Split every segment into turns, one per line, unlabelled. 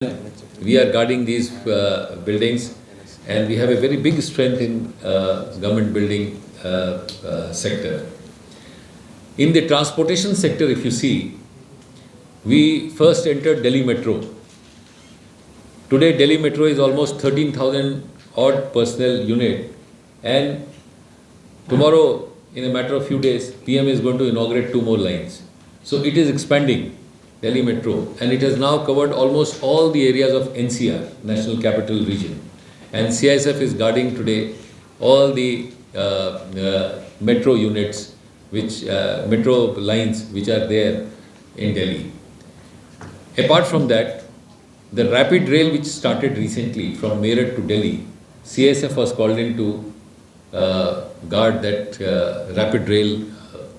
We are guarding these buildings, and we have a very big strength in government building sector. In the transportation sector, if you see, we first entered Delhi Metro. Today, Delhi Metro is almost 13,000 odd personnel unit, and tomorrow, in a matter of few days, PM is going to inaugurate 2 more lines. So it is expanding, Delhi Metro, and it has now covered almost all the areas of NCR, National Capital Region. And CISF is guarding today all the metro units, metro lines which are there in Delhi. Apart from that, the rapid rail which started recently from Meerut to Delhi, CISF was called in to guard that rapid rail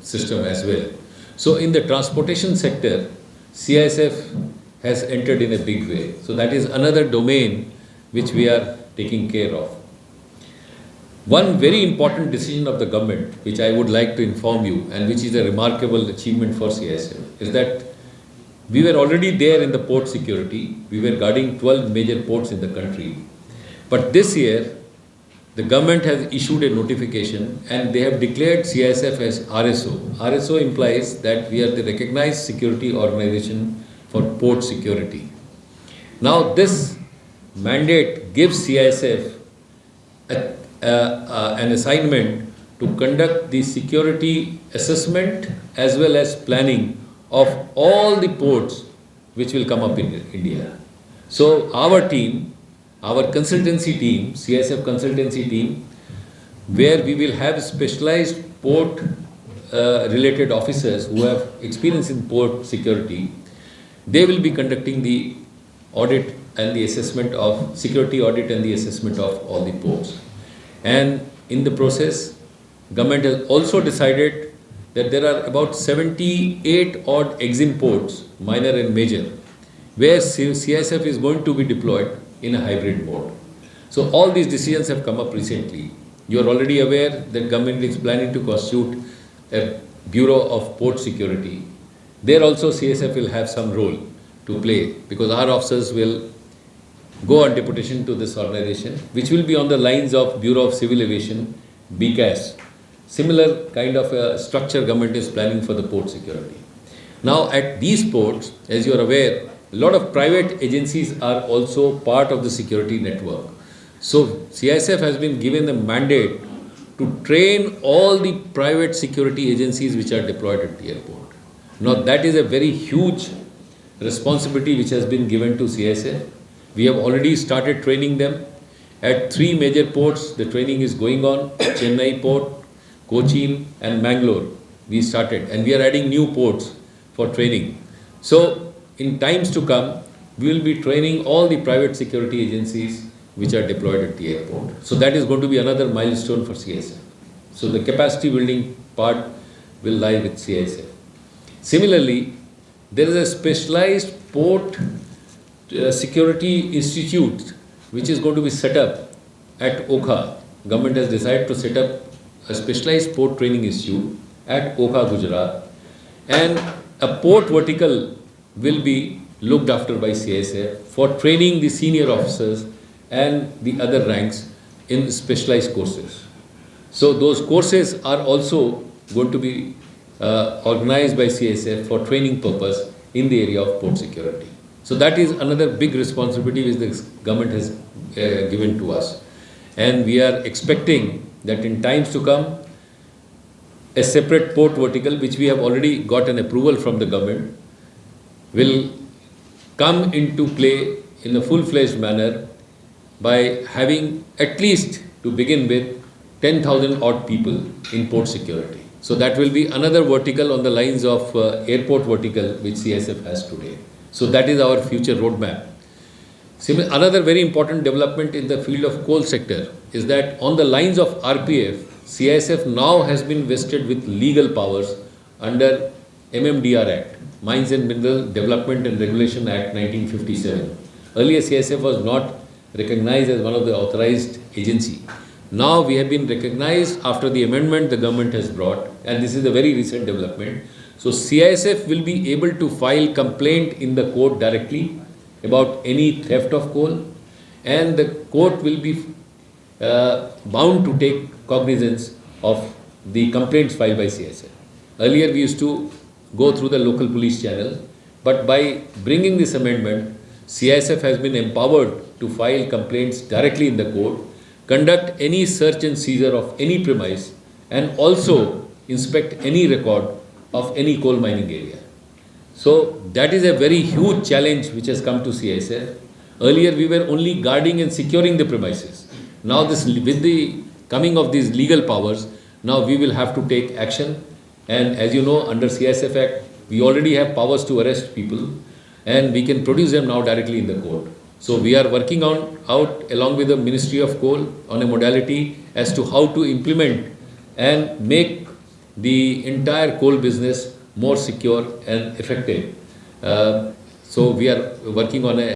system as well. So in the transportation sector, CISF has entered in a big way. So that is another domain which we are taking care of. One very important decision of the government, which I would like to inform you, and which is a remarkable achievement for CISF, is that we were already there in the port security. We were guarding 12 major ports in the country. But this year, the government has issued a notification and they have declared CISF as RSO. RSO implies that we are the recognized security organization for port security. Now this mandate gives CISF an assignment to conduct the security assessment as well as planning of all the ports which will come up in India. So our team, our consultancy team, CISF consultancy team, where we will have specialized port related officers who have experience in port security, they will be conducting the audit and the assessment of security audit and the assessment of all the ports. And in the process, government has also decided that there are about 78 odd exim ports, minor and major, where CISF is going to be deployed in a hybrid mode. So all these decisions have come up recently. You are already aware that government is planning to constitute a Bureau of Port Security. There also CISF will have some role to play because our officers will go on deputation to this organization, which will be on the lines of Bureau of Civil Aviation, BCAS. Similar kind of a structure government is planning for the port security. Now at these ports, as you are aware, a lot of private agencies are also part of the security network. So CISF has been given the mandate to train all the private security agencies which are deployed at the airport. Now that is a very huge responsibility which has been given to CISF. We have already started training them. At 3 major ports, the training is going on. Chennai port, Cochin and Mangalore, we started. And we are adding new ports for training. So in times to come, we will be training all the private security agencies which are deployed at the airport. So that is going to be another milestone for CISF. So the capacity building part will lie with CISF. Similarly, there is a specialized port security institute which is going to be set up at Okha. Government has decided to set up a specialized port training institute at Okha, Gujarat, and a port vertical will be looked after by CISF for training the senior officers and the other ranks in specialized courses. So those courses are also going to be organized by CISF for training purpose in the area of port security. So that is another big responsibility which the government has given to us. And we are expecting that in times to come, a separate port vertical, which we have already got an approval from the government, will come into play in a full-fledged manner by having at least to begin with 10,000 odd people in port security. So that will be another vertical on the lines of airport vertical which CISF has today. So that is our future roadmap. Another very important development in the field of coal sector is that on the lines of RPF, CISF now has been vested with legal powers under MMDR Act, Mines and Mineral Development and Regulation Act 1957. Earlier CISF was not recognized as one of the authorized agency. Now we have been recognized after the amendment the government has brought, and this is a very recent development. So CISF will be able to file complaint in the court directly about any theft of coal, and the court will be bound to take cognizance of the complaints filed by CSF. Earlier we used to go through the local police channel, but by bringing this amendment, CISF has been empowered to file complaints directly in the court, conduct any search and seizure of any premise, and also inspect any record of any coal mining area. So that is a very huge challenge which has come to CISF. Earlier we were only guarding and securing the premises. Now with the coming of these legal powers, now we will have to take action. And as you know, under CISF Act, we already have powers to arrest people, and we can produce them now directly in the court. So we are working out along with the Ministry of Coal on a modality as to how to implement and make the entire coal business more secure and effective. So we are working on a